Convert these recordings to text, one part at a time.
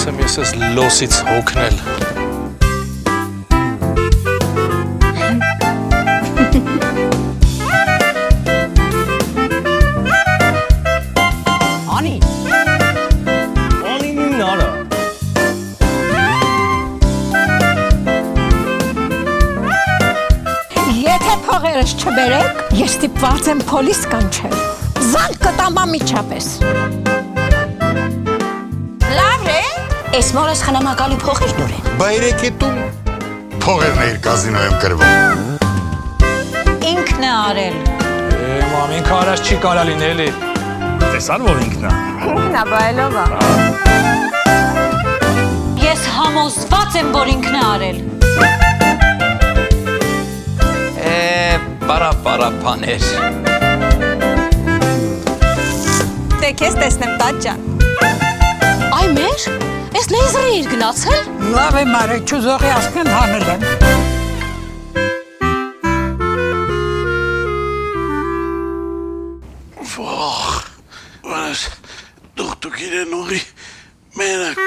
Գալիս եմ ես ես լոսից հոգնել։ Անի նարը։ Եթե փողերս չբերեք, ես ստիպված եմ փոլիս կանչել։ Զանգ կտամ ամիջապես։ Լավ է։ Էս մորս խնամակալի փողեր դուր են։ Բայրեկետում փողերն էր կազինոյում կրվում։ Ինքն է արել։ Մամ, ինքը արած չի կարա լինել էլի։ Տեսան որ ինքն է։ Ինքն է բայլովա։ Ես համոզված եմ, որ ինքն է արել։ Պարա բաներ։ Դե քեզ տեսնեմ տաճ ջան։ Այ մեր, էս լեյզերը իր գնացել։ Լավ է մարը, չուզողի ասկեն հանել եմ։ Վարաշ, դուխտուք իրեն ուղի մենակ։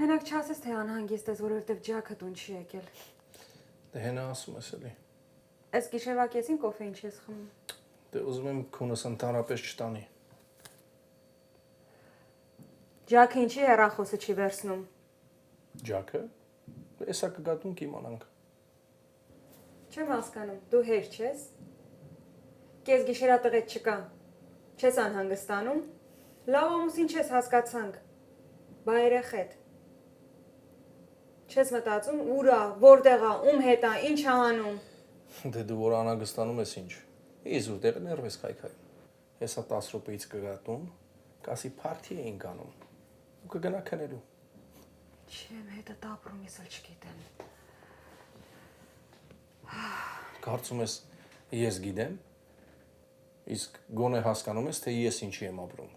Մենակ չասես, թե անհանգիստ ես, որովհետև ջաքը տուն չի եկել։ Դե հենա ասում ես էլի։ Այս գիշերվա կեսին կոֆե ինչ ես խմում։ Դե ուզում եմ քունս ընդհանրապես չտանի։ Ջաքը ինչի հեռախոսը չի վերցնում։ Ջաքը։ Էսա կգատուն կիմանանք։ Չեմ հասկանում, դու հեշ չես։ Կես գիշերա տղետ չկա։ Չես անհանգստանում։ Լավ ամուսին չես հասկացանք։ Բա երեխեդ։ Չես մտածում ուր է, որտեղ է, ում հետ է, ինչ է անում։ Դե դու որ անհանգստանում ես ինչ։ Իզու տեղը ներվես քայքայում։ Հեսա 10 րոպեից կգատուն, կասի փարթի էինք անում։ Ու կգնա քնելու։ Չեմ հետը ապրում ես էլ չգիտեմ։ Կարծում ես ես գիտեմ։ Իսկ գոնե հասկանում ես թե ես ինչի եմ ապրում։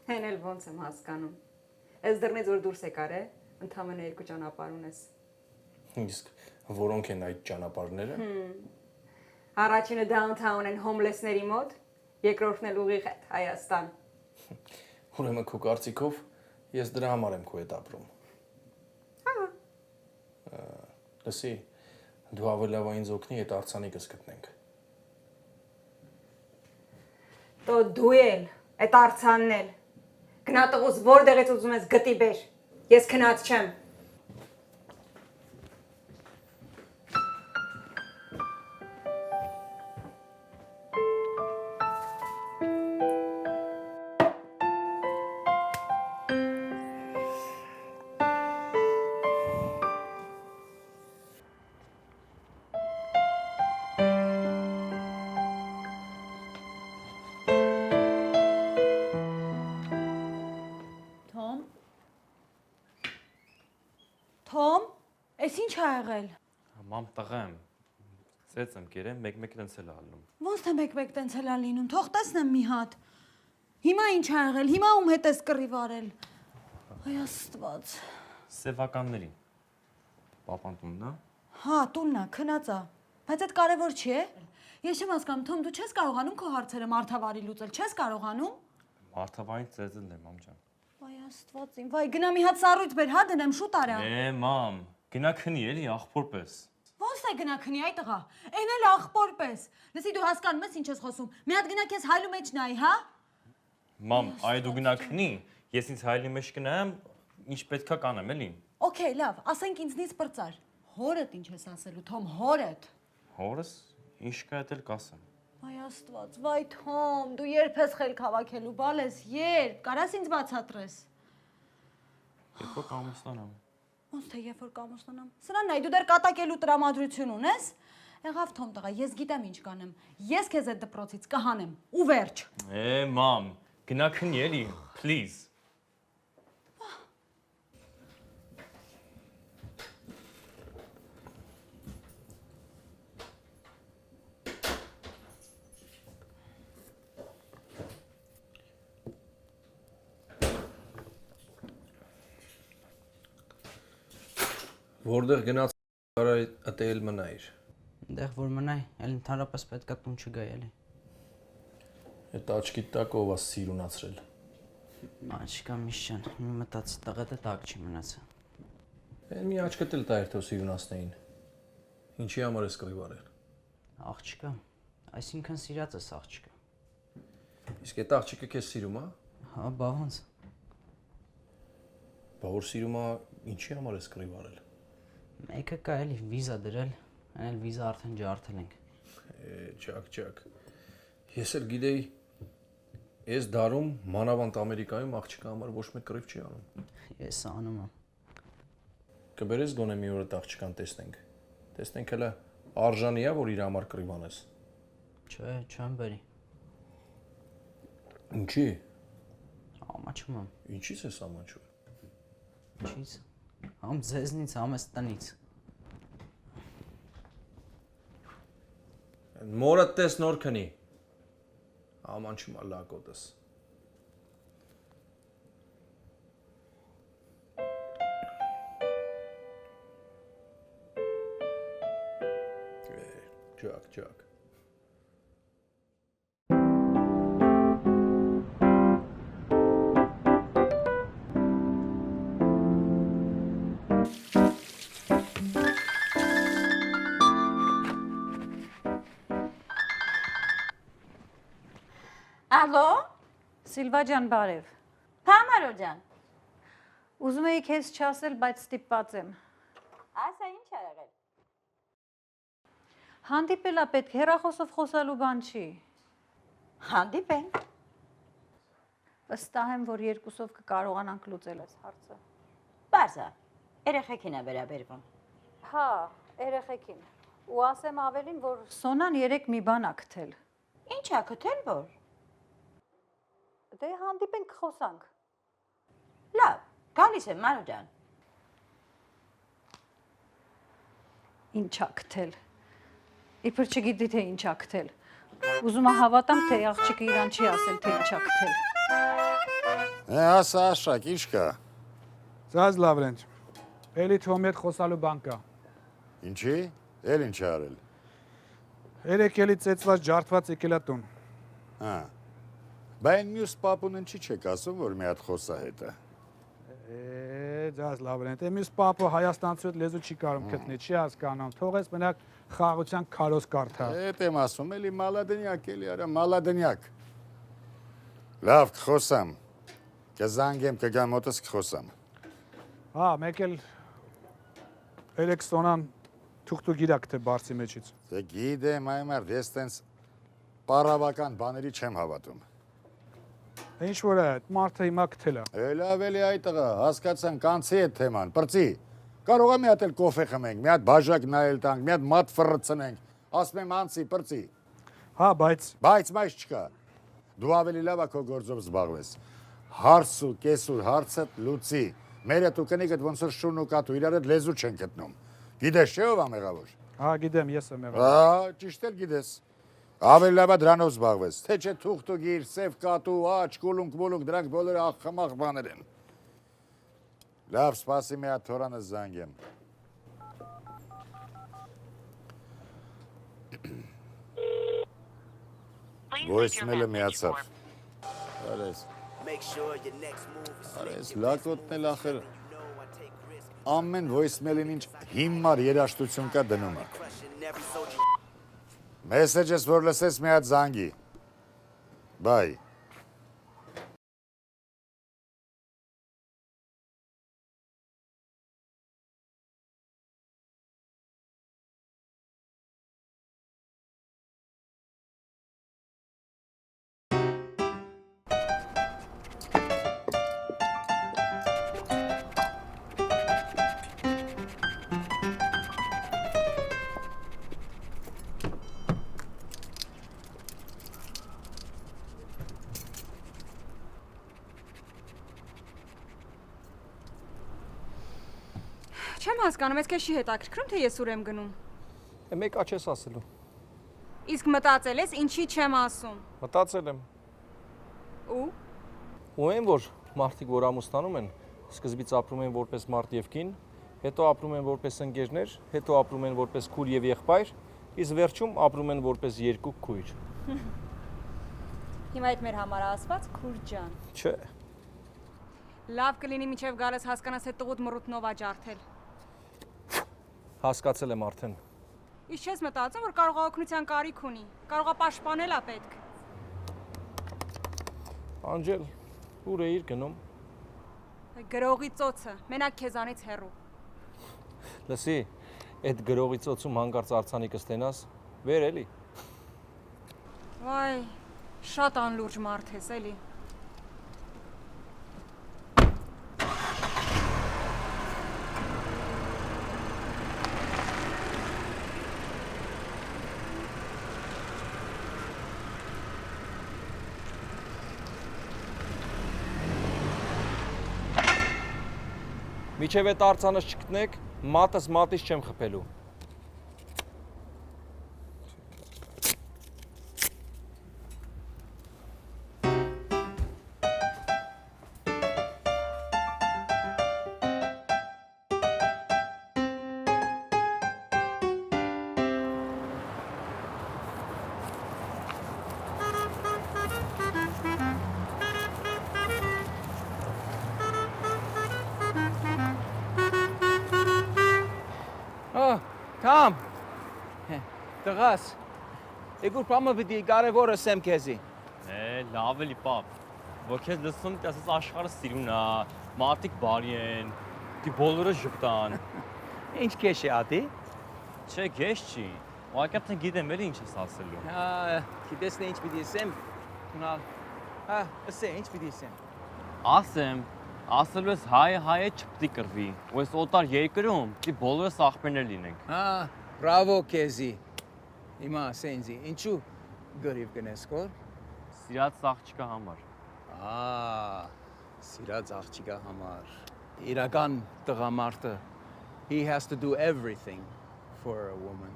Հեն էլ ոնց եմ հասկանում։ Այս դռնից որ դուրս եկար է, ընդամենը 2 ճանապարհ ունես։ Իսկ որոնք են այդ ճանապարհները։ Առաջինը downtown են հոմլեսների մոտ, երկրորդն էլ ուղիղ հետ Հայաստան։ Ուրեմն քո կարծիքով ես դրա համար եմ քո հետ ապրում։ Հա։ Լսի, դու ավելի լավ ինձ օգնի այդ արցանիկս գտնենք։ Տո դու էլ, այդ արցանն էլ։ Գնա տղուս որտեղից ուզում ես գտի բեր։ Ես քնած չեմ։ Թոմ, ես ինչ ա եղել։ Մամ տղեմ, ծեց եմ կերեմ, մեկ-մեկ տենց էլ ալնում։ Ոնց թե մեկ-մեկ տենց էլ ա լինում, թող տեսնեմ մի հատ։ Հիմա ինչ ա եղել, հիմա ում հետ ես կռիվ արել։ Այ Աստված։ Սևականներին։ Պապան տունն է։ Հա, տունն ա, քնած ա։ Բայց այդ կարևոր չի է։ Ես չեմ հասկանում, Թոմ, դու չես կարողանում քո հարցերը մարդավարի լուծել, չես կարողանում։ Մարդավային ծեծել եմ, մամ ջան։ Վայ Աստված իմ, վայ գնա մի հատ սառույց բեր, հա դնեմ շուտ արա։ Մամ, գնա քնի էլի աղբոր պես։ Ոնց է գնա քնի այ տղա։ Էն էլ աղբոր պես։ Լսի դու հասկանում ես ինչ ես խոսում։ Մի հատ գնա քեզ հայլու մեջ նայի, հա։ Մամ, այ դու գնա քնի, ես ինձ հայլի մեջ կնայեմ, ինչ պետքա կանեմ էլի։ Okay, լավ, ասենք ինձնից բրծար։ Հորդ ինչ ես ասելու, Թոմ, հորդ։ Հորս, ինչ կա էլ կասեմ։ Վայ Աստված, վայ Թոմ, դու երբ ես խելք հավաքելու, բալես, երբ, կարաս ինձ բացատրես։ Երբ որ կամստանամ։ Ոնց թե երբ որ կամուսնանամ։ Սրանն այ դու դեռ կատակելու տրամադրություն ունես։ Եղավ Թոմ տղա, ես գիտեմ ինչ կանեմ։ Ես քեզ այդ դպրոցից կհանեմ ու վերջ։ Մամ, գնա քնի էլի, please։ Որտեղ գնաց կարա ատել մնայր։ Այնտեղ որ մնայ, այլ ընդհանրապես պետքա տուն չգայ էլի։ Այդ աչքի տակ ով է սիրունացրել։ Աչքա միշան, մի մտածի տղետ է տակ չի մնացել։ Այն մի աչքդ էլ տայր թող սիրունացնեին։ Ինչի համար ես կռիվ արել։ Աղջիկա, այսինքն սիրած ես աղջիկա։ Իսկ այդ աղջիկը քեզ սիրում է։ Հա, բա ոնց։ Բա որ սիրում է, ինչի համար ես կռիվ արել։ Մեկը կա էլի վիզա դրել, այն էլ վիզա արդեն ջարդել ենք։ Ճակ։ Ես էլ գիտեի, այս դարում մանավանդ Ամերիկայում աղջիկա համար ոչ մեկ կռիվ չի անում։ Ես անում եմ։ Կբերես գոնե մի օր այդ աղջկան տեսնենք։ Տեսնենք հələ արժանի է, որ իր համար կռիվ անես։ Չէ, չեմ բերի։ Ինչի։ Ամաչում եմ։ Ինչի՞ց ես ամաչում։ Ինչից։ Համ ձեզնից, համ ես տնից։ Մորդ տես նոր քնի։ Ամանչում է լակոտս։ Ճակ։ Ալո, Սիլվա ջան, բարև։ Համարո ջան։ Ուզում էի քեզ չասել, բայց ստիպված եմ։ Ասա ինչ ա եղել։ Հանդիպելա պետք, հեռախոսով խոսալու բան չի։ Հանդիպենք։ Վստահ եմ, որ երկուսով կկարողանանք լուծել այս հարցը։ Բարձա։ Երեխեքին է վերաբերվում։ Հա, երեխեքին։ Ու ասեմ ավելին, որ Սոնան երեք մի բան ա գտել։ Ինչ ա գտել որ։ Դե հանդիպենք խոսանք։ Լավ, գալիս եմ Մանո ջան։ Ինչ ա գտել։ Իբր չգիտի թե ինչ ա գտել։ Ուզում եմ հավատամ, թե աղջիկը իրան չի ասել, թե ինչ ա գտել։ Ասա Աշակ, ինչ կա։ Ձեզ Լավրենտ։ Էլի Թոմի հետ խոսալու բան կա։ Ինչի։ Էլ ինչ ա արել։ Երեք էլի ծեծված ջարդված եկել է տուն։ Հա։ Բա այն մյուս պապուն ինչի չեք ասում, որ մի հատ խոսա հետը։ Ձեզ Լավրենտ, մյուս պապը հայաստանցու հետ լեզու չի կարող գտնել, չի հասկանում։ Թողես մենակ խաղաղության քարոզ կարդա։ Էդ եմ ասում, էլի մալադենյակ էլի արա, մալադենյակ։ Լավ, կխոսամ։ Կզանգեմ, կգամ մոտս կխոսամ։ Հա, մեկ էլ երեք Սոնան թուղթու գիրակ թե բարձի մեջից։ Դե գիտեմ, այ մարդ, ես տենց պարավական բաների չեմ հավատում։ Ինչ որ է, այդ մարդը հիմա գտել է։ Լավ էլի այ տղա, հասկացան կանցի այդ թեման, պրծի։ Կարող է մի հատ էլ կոֆե խմենք, մի հատ բաժակ նայել տանք, մի հատ մատ ֆռցնենք, ասում եմ անցի, պրծի։ Հա, Բայց մայս չկա։ Դու ավելի լավ ա քո գործով զբաղվես։ Հարսու, կեսուր, հարցդ լուծի։ Մերը դու կնիկդ ոնց որ շուն ու կատու իրար հետ լեզու չեն գտնում։ Գիտես չէ ով ա մեղավոր։ Հա, գիտեմ, ես եմ եղել։ Հա, ճիշտ էլ գիտես։ Ավելի լավ է դրանով զբաղվես։ Թե չէ թուղթ ու գիր, սև կատու, աչ, կուլունք, դրանք բոլորը ախմախ բաներ են։ Լավ, սպասի մի հատ թորանը զանգեմ։ Voicemail-ը միացավ։ Արես, լակոտն էլ ախր ամեն voicemail-ին ինչ հիմար երաշտություն կա դնում է։ Մեսեջես, որ լսես մի հատ զանգի։ Բայ։ Չեմ հասկանում, ես քեզ չի հետաքրքրում, թե ես ուր եմ գնում։ Մեկա չես ասելու։ Իսկ մտածել ես, ինչի չեմ ասում։ Մտածել եմ։ Ու այն որ մարդիկ որ ամուսնանում են, սկզբից ապրում են որպես մարդ եւ կին, հետո ապրում են որպես ընկերներ, հետո ապրում են որպես քույր եւ եղբայր, իսկ վերջում ապրում են որպես երկու քույր։ Հիմա այդ մեր համար ասված քուր ջան։ Չէ։ Լավ կլինի միջև գալես հասկանաս այդ տղուտ մռութնով աճարթել։ Հասկացել եմ արդեն։ Իսկ չես մտածում, որ կարող է օգնության կարիք ունի, կարող է պաշտպանել է պետք։ Անջել, ուր է իր գնում։ Գրողի ծոցը, մենակ քեզանից հեռու։ Լսի, այդ գրողի ծոցում հանկարծ արձանիկը ստենաս, վեր էլի։ Վայ, շատ անլուրջ մարդ ես էլի։ Միջև այդ արձանս չգտնեք, մատս մատից չեմ խփելու։ Tom, տղաս, եկուր պամը պիտի կարևորը սեմ քեզի։ Լավ էլի պապ, որ քեզ լսում տեսած աշխարհը սիրուն է, մարդիկ բարի են, դի բոլորը ժպտան։ Ինչ քեզ է ատի։ Չէ, քեզ չի։ Ուղղակի գիտեմ էլի ինչ ես ասելու։ Գիտես թե ինչ պիտի ասեմ։ Ասե, ինչ պիտի ասեմ։ Ասեմ, ասելու ես հայը չպիտի կռվի, ու ես օտար երկրում պիտի բոլորս աղբերներ լինենք։ Բրավո քեզի։ Հիմա ասե ինձ, ինչու գրիվ գնես կոր։ Սիրած աղջիկա համար։ Սիրած աղջիկա համար։ Իրական տղամարդը, he has to do everything for a woman։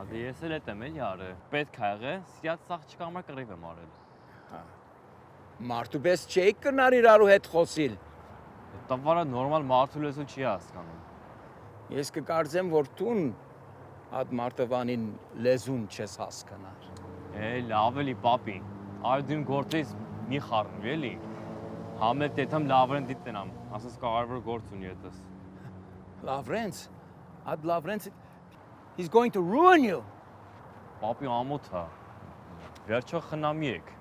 Ադի ես էլ եմ էլի արը։ Պետք է եղե, սիրած աղջիկա համար կռիվ եմ արել։ Մարդու պես չէի կնար իրարու հետ խոսիլ։ Տվարը նորմալ մարդու լեզու չի հասկանում։ Ես կկարծեմ, որ տուն այդ մարդվանին լեզուն չես հասկանար։ Լավ էլի պապի, այ դու գործես մի խառնվի էլի։ Համետ դետամ լավրեն դիտենամ, ասես կարևոր գործ ունի այդպես։ Լավրենց, այդ Լավրենցը he's going to ruin you։ Պապի ամոթ է։ Վերջո խնամի եք։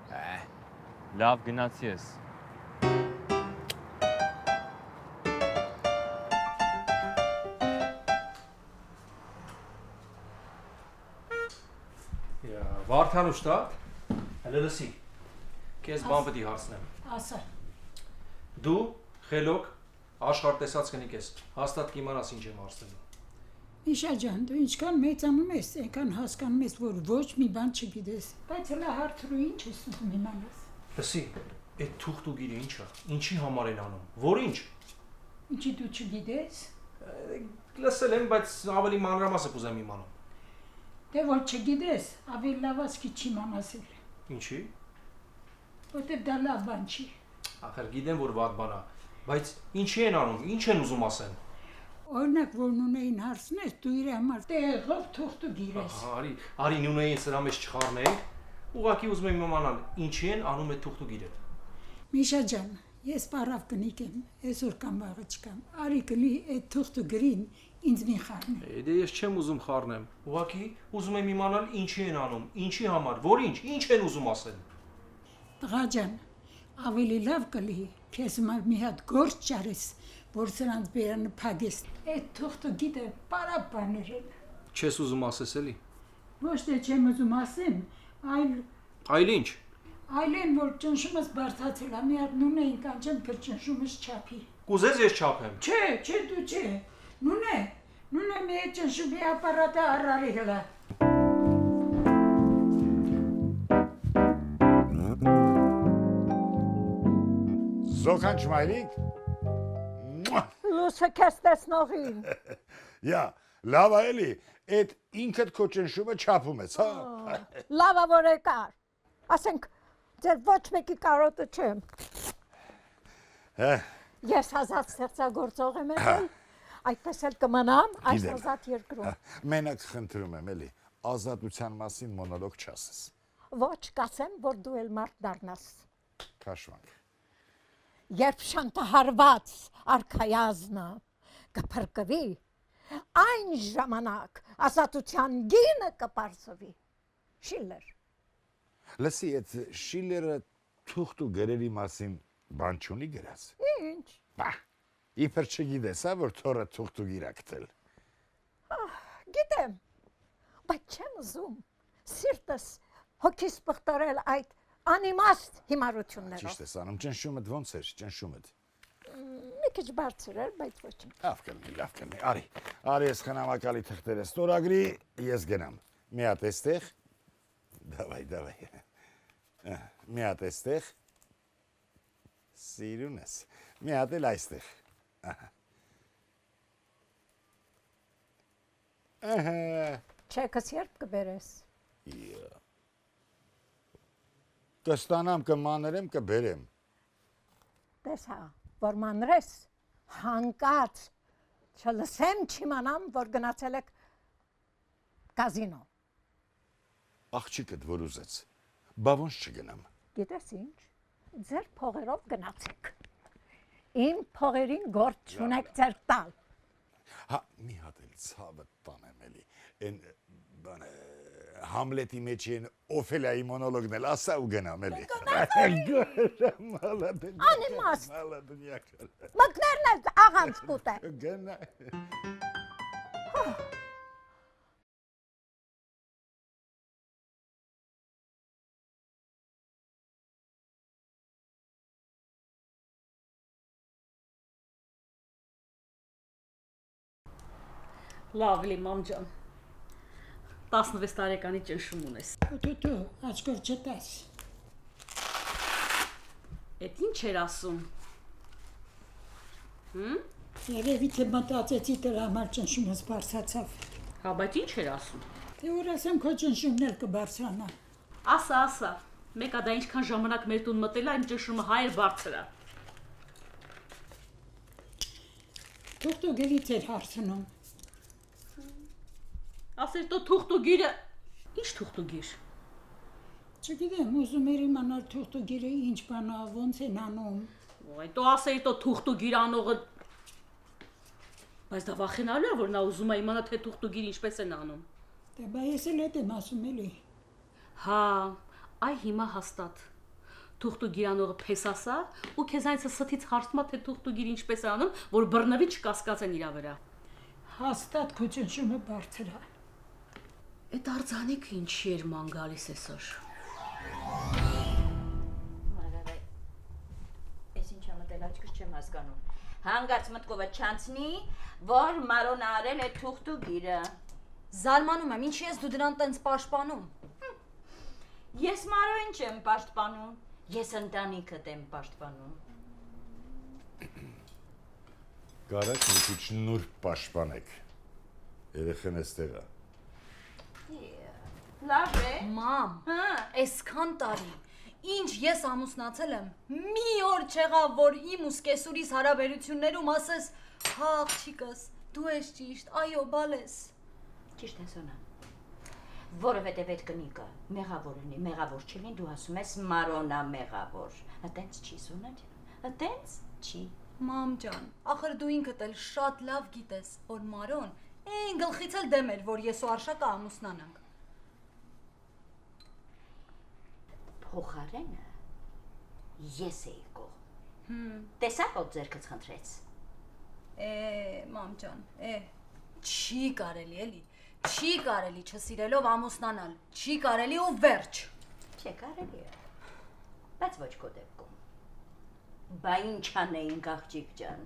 Լավ գնացի ես։ Վարդանուշ տա, հələ լսի, կեզ բան պետի հարցնեմ։ Ասա։ Դու, խելոք, աշխարհ տեսած կնիկ ես, հաստատ կիմանաս ինչ եմ հարցնելու։ Միշա ջան, դու ինչքան մեծանում ես, այնքան հասկանում ես, որ ոչ մի բան չգիտես, բայց հələ հարցրու ինչ ես ուզում իմանաս։ Լսի, այդ թուղթ ու գիրը ինչ է, ինչի համար են անում, որ ինչ։ Ինչի դու չգիտես։ Լսել եմ, բայց ավելի մանրամասը կուզեմ իմանամ։ Դե որ չգիտես, ավելի լավ ասկի չիմանաս էլ։ Ինչի։ Որտեվ դա լավ բան չի։ Ախր գիտեմ, որ վատ բան է, բայց ինչի են անում, ինչ են ուզում ասեն։ Օրինակ, որ նունեին հարցնես, դու իր համար տեղով թուղթ ու գիրես։ Արի նունեին սրա մեջ չխառնենք, ուղղակի ուզում եմ իմանալ, ինչի են անում այդ թուղթ ու գիրը։ Միշա ջան, ես պարավ կնիկ եմ, այսօր կամ վաղը չկամ։ Արի գլի այդ թուղթ ու գրին ինձ մի խառնի։ Դե ես չեմ ուզում խառնեմ, ուղղակի ուզում եմ իմանալ ինչի են անում, ինչի համար, որ ինչ են ուզում ասել։ Տղա ջան, ավելի լավ կլի, քեզ համար մի հատ գործ ճարես, որ սրանց բերանը փագես։ Այդ թուղթը գիտե պարապ բաներ են։ Չես ուզում ասես էլի։ Ոչ թե չեմ ուզում ասեմ, Այլ ինչ։ Այլեն որ ճնշումս բարդացել է, մի հատ նունեին կանչեմ, կր ճնշումս չափի։ Կուզես ես չափեմ։ Չէ, դու չէ։ Նունե մի հատ ճնշումի ապարատը առարի հլա։ Զոքան չմայրիկ։ Լուսը քեզ տեսնողին։ Յա, լավ է էլի, այդ ինքդ քո ճնշումը չափում ես, հա։ Լավա որ եկար։ Ասենք ձեր ոչ մեկի կարոտը չեմ։ Ես ազատ ստեղծագործող եմ եղել, այդպես էլ կմնամ այս ազատ երկրում։ Մենակ խնդրում եմ էլի, ազատության մասին մոնոլոգ չասես։ Ոչ, կասեմ, որ դու էլ մարդ դառնաս։ Քաշվանք։ Երբ շանտահարված արքայազնը կփրկվի, այն ժամանակ ազատության գինը կպարզվի։ Շիլլեր։ Լսի, այդ Շիլլերը թուղթ ու գրերի մասին բան չունի գրած։ Ինչ։ Բա, իբր չգիտես, հա, որ թորը թուղթ ու գիրակտել։ Գիտեմ, բայց չեմ ուզում սիրտս հոգիս պղտորել այդ անիմաստ հիմարություններով։ Ճիշտ ես անում, ճնշումդ ոնց էր, ճնշումդ։ Մի քիչ բարձր էր, բայց ոչինչ։ Լավ կլինի, արի ես խնամակալի թղթերը ստորագրի, ես գնամ։ Մի հատ էստեղ, դավայ, մի հատ էստեղ, սիրուն ես, մի հատ էլ այստեղ, Չեկս երբ կբերես։ Կստանամ, կմանրեմ, կբերեմ։ Տես հա, որ մանրես, հանկած, չլսեմ չիմանամ, որ գնացել եք կազինո։ Աղջիկդ որ ուզեց, բա ոնց չգնամ։ Գիտես ինչ, ձեր փողերով գնացեք։ Իմ փողերին գործ չունեք ձեր տալ։ Հա, մի հատ էլ ցավը տանեմ էլի, են բանը Համլետի մեջ են Օֆելիայի մոնոլոգն էլ ասա ու գնամ էլի։ Անիմաստ։ Մկներն էլ աղանց կուտ է։ Գնա։ Լավ լի մամ ջան։ 16 տարեկանի ճնշում ունես։ Դու աչքով չտես։ Էդ ինչ էր ասում։ Երևի թե մտածեցի դրա համար ճնշումս բարձրացավ։ Հա, բայց ինչ էր ասում։ Թե որ ասեմ քո ճնշումներ կբարձրանա։ Ասա։ Մեկա դա ինչքան ժամանակ մեր տուն մտել է, այն ճնշումը հայր բարձր է։ Թուղթ ու գիրից էր հարցնում։ Ասեր տո թուղթ ու գիրը։ Ինչ թուղթ ու գիր։ Չգիտեմ, ուզում էր իմանալ թուղթ ու գիրը ինչ բան է, ոնց են անում։ Ոայ, տո ասեր տո թուղթ ու գիր անողը։ Բայց դա վախենալու է, որ նա ուզում է իմանալ թե թուղթ ու գիր ինչպես են անում։ Դե բա ես էլ այդ եմ ասում էլի։ Հա, այ հիմա հաստատ։ Թուղթ ու գիր անողը պես ասա ու քեզանից սթից հարցնա թե թուղթ ու գիր ինչպես է անում, որ բռնվի չկասկածեն իրա վրա։ Հաստատ քո ճնշումը բարձր է։ Այդ արձանիկը ինչի էր ման գալիս այսօր։ Մարավե, ես ինչ ամտել աչքս չեմ հասկանում։ Հանգարց մտքովը չանցնի, որ Մարոն արել է թուղթ ու գիրը։ Զարմանում եմ, ինչի ես դու դրան տենց պաշտպանում։ Ես Մարոին չեմ պաշտպանում, ես ընտանիքդ եմ պաշտպանում։ Կարաք մի քիչ նուրբ պաշտպանեք։ Երեխան էստեղ է։ Լավ է։ Մամ, այսքան տարի, ինչ ես ամուսնացել եմ, մի օր չեղավ, որ իմ ու սկեսուրիս հարաբերություններում ասես, հա աղջիկս, դու ես ճիշտ, այո, բալես։ Ճիշտ է Սոնա։ Որովհետև այդ կնիկը մեղավոր ունի, մեղավոր չլին, դու ասում ես Մարոնա մեղավոր։ Այտենց չի Սոնա ջան, այտենց չի։ Մամ ջան, ախր դու ինքդ էլ շատ լավ գիտես, որ Մարոն այն գլխից էլ դեմ էր, որ ես ու Արշակը ամուսնանանք։ Փոխարենը ես էի կողմ։ Տեսա՞ր որ ձերքից խնդրեց։ Մամ ջան, չի կարելի էլի, չի կարելի չսիրելով ամուսնանալ, չի կարելի ու վերջ։ Չէ կարելի է, բայց ոչ քո դեպքում։ Բա ինչ անեինք աղջիկ ջան,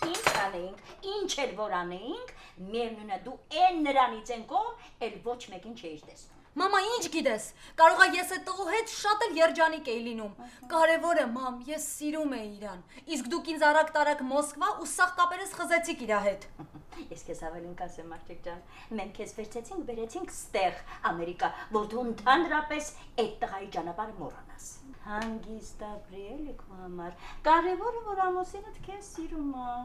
ինչ անեինք, ինչ էլ որ անեինք, միևնույն է դու են նրանից են կողմ, էլ ոչ մեկին չէիր տեսնում։ Մամա, ինչ գիտես։ Կարող է ես այդ տղու հետ շատ էլ երջանիկ էի լինում։ Կարևորը, մամ, ես սիրում էի իրան։ Իսկ դուք ինձ արագ-տարագ Մոսկվա ու սաղ կապերս խզեցիք իր հետ։ Ես քեզ ավելին կասեմ, Արտիկ ջան, մենք քեզ վերցեցինք, բերեցինք ստեղ, Ամերիկա, որ դու ընդհանրապես այդ տղայի ճանապարհը մոռանաս։ Հանգիստ ապրի էլի քո համար։ Կարևորը, որ ամուսինդ քեզ սիրում է։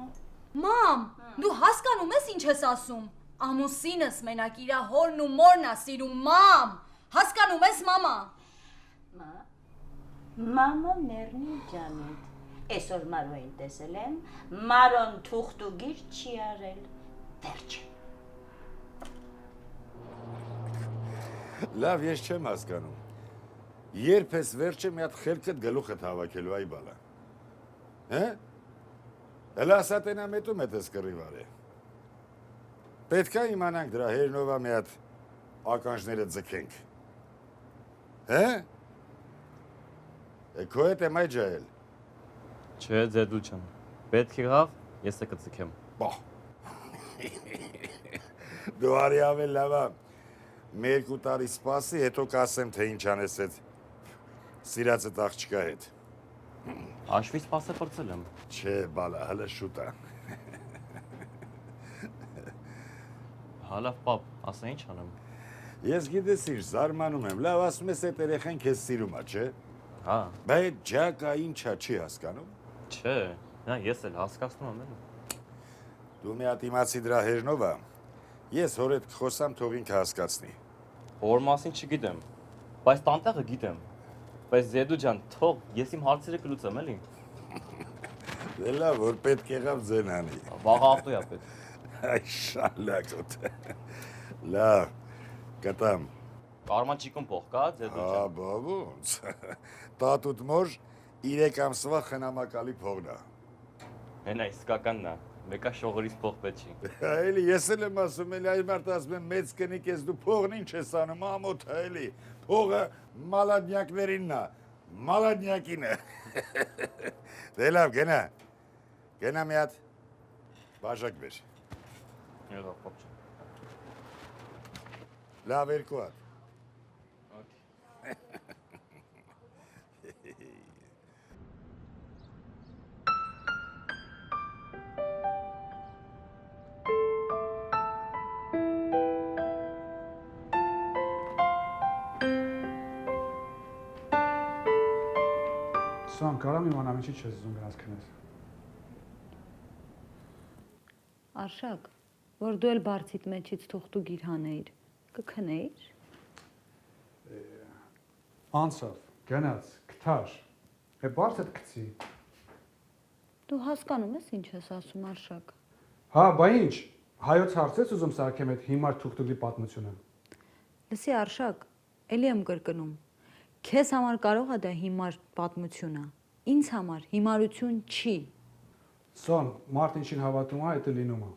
Մամ, դու հասկանում ես ինչ ես ասում։ Ամուսինս մենակ իր հորն ու մորն է սիրում, մամ։ Հասկանում ես, մամա։ Մամա մեռնի ջանիդ։ Այսօր Մարոյին տեսել եմ, Մարոն թուղթ ու գիր չի արել։ Վերջ։ Լավ, ես չեմ հասկանում։ Երբ ես վերջը մի հատ խելքդ գլուխդ հավաքելու այ բալա։ Հե? Էլ ասա տենա մետում էդ ես կռիվար է։ Պետք է իմանանք դրա հերնովա մի հատ ականջները ձգենք։ Հե? Քո հետ եմ այ ջայել։ Չէ, ձեդու ջան։ Պետք եղավ, ես է կծկեմ։ Բա։ Դու արի ավել լավա։ Մի 2 տարի սպասի, հետո կասեմ, թե ինչ անես այդ սիրածդ աղջկա հետ։ Աշվից սպասը պրծել եմ։ Չէ, բալա, հələ շուտ է։ Հալավ պապ, ասա ինչ անեմ։ Ես գիտես ինչ, զարմանում եմ, լավ ասում ես այդ երեխան քեզ սիրում է, չէ։ Հա։ Բայց ջակա ինչա չի հասկանում։ Չէ, նա ես էլ հասկացնում եմ։ Դու մի հատ իմացի դրա հերնով է։ Ես հոր հետ կխոսամ, թող ինքը հասկացնի։ Հոր մասին չգիտեմ, բայց տանտեղը գիտեմ։ Բայց ձեդու ջան, թող ես իմ հարցերը կլուծեմ, էլի։ Դե լավ, որ պետք եղավ ձեն անի։ Վաղ ավտոյա պետք։ Այ շալակոտ։ Լավ, կտամ։ Կարման ճիկուն փող կա, ձեդու ջան։ Աբա ոնց։ Տատուտ մոր 3 ամսվա խնամակալի փողն է։ Հենա իսկականն է, մեկա շողերից փող պետք չի։ Էլի ես էլ եմ ասում, էլի այ մարդ ասում եմ մեծ կնիկ ես դու փողն ինչ ես անում, ամոթ էլի։ Փողը մալադնյակներինն է, մալադնյակին է։ Դե լավ, գնա։ Գնա մի հատ բաժակ բեր։ Եղավ պապ։ Լավ 2 հատ։ Սան, կարամ իմանամ ինչի չես ուզում գնաս քնես։ Արշակ, որ դու էլ բարձիդ մեջից թուղթու գիր հանեիր, կքնեիր։ Անցավ, գնաց, կթար։ Է բարձդ կցի։ Դու հասկանում ես ինչ ես ասում, Արշակ։ Հա, բա ինչ, հայոց հարց ես ուզում սարքեմ այդ հիմար թուղթուղի պատմությունը։ Լսի, Արշակ, էլի եմ կրկնում։ Քեզ համար կարող է դա հիմար պատմություն է։ Ինձ համար հիմարություն չի։ Սոն, մարդ ինչին հավատում է, դա լինում է։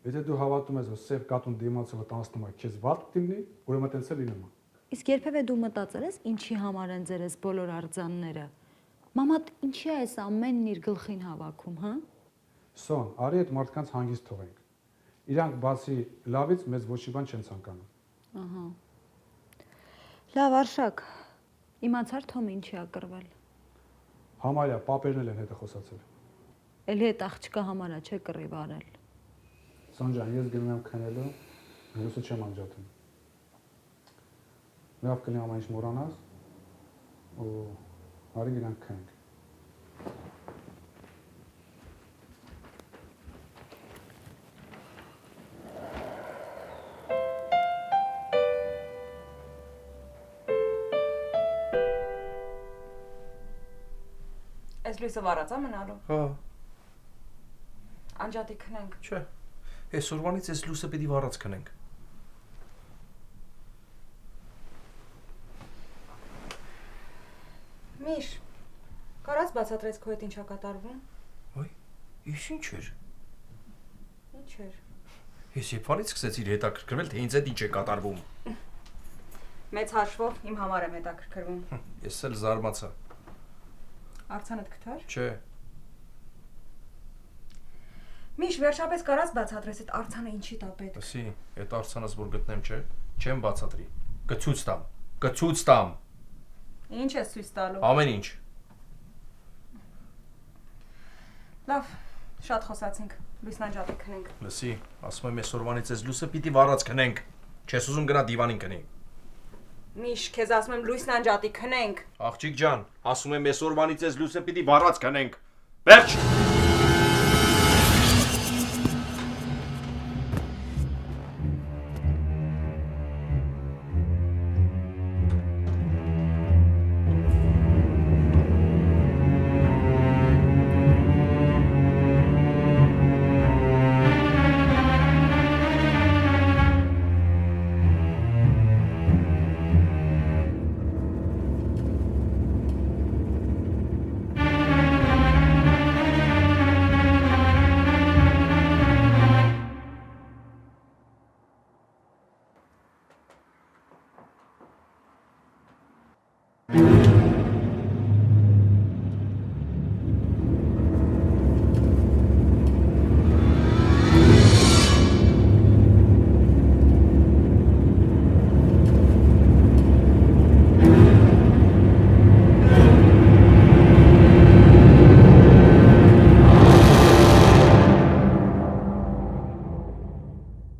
Եթե դու հավատում ես, որ սև կատուն դիմացողը տանցնում է, քեզ վատ կդիմնի, ուրեմն տենց է լինում է։ Իսկ երբևէ դու մտածել ես ինչի համար են ձեր այս բոլոր արձանները։ Մամատ ինչի է այս ամենն իր գլխին հավաքում, հա։ Սոն, արի այդ մարդկանց հանգիստ թողենք։ Իրանք բացի լավից մեզ ոչ մի բան չեն ցանկանում։ Ահա։ Լավ, Արշակ, իմացար Թոմ ինչի ա կռվել։ Համարյա պապերն էլ են հետը խոսացել։ Էլի այդ աղջկա համար է չէ կռիվ արել։ Սոն ջան, ես գնում եմ քնելու, հյուսը չեմ անջատում։ Լավ կլինի ամեն ինչ մոռանաս, ու արի գնանք քնենք։ Այս լույսը վառած է մնալու։ Հա, Անջատի քնենք։ չէ։ Այսօրվանից այս լույսը պիտի վառած քնենք։ Միշ, կարաս բացատրես քո հետ ինչա կատարվում։ Ոյ, ես ինչ էր։ Ինչ էր։ Ես երբանից սկսեցի հետաքրքրվել, թե ինձ հետ ինչ է կատարվում։ Մեծ հաշվով իմ համար եմ հետաքրքրվում։ Ես էլ զարմացա։ Արցանդ կթար։ Չէ։ Միշ, վերջապես կարաս բացատրես այդ արցանը ինչի տա պետք։ Լսի, այդ արցանս որ գտնեմ, չէ, չեմ բացատրի։ Կցույց տամ։ Կցույց տամ։ Ինչ ես ցույց տալու։ Ամեն ինչ։ Լավ, շատ խոսացինք։ Լույսնանջատի քնենք։ Լսի, ասում եմ այսօրվանից այս լույսը պիտի վառած քնենք։ Չես ուզում գնա դիվանին քնի։ Միշ, քեզ ասում եմ լույսնանջատի քնենք։ Աղջիկ ջան, ասում եմ այսօրվանից այս լույսը պիտի վառած քնենք։ Վերջ։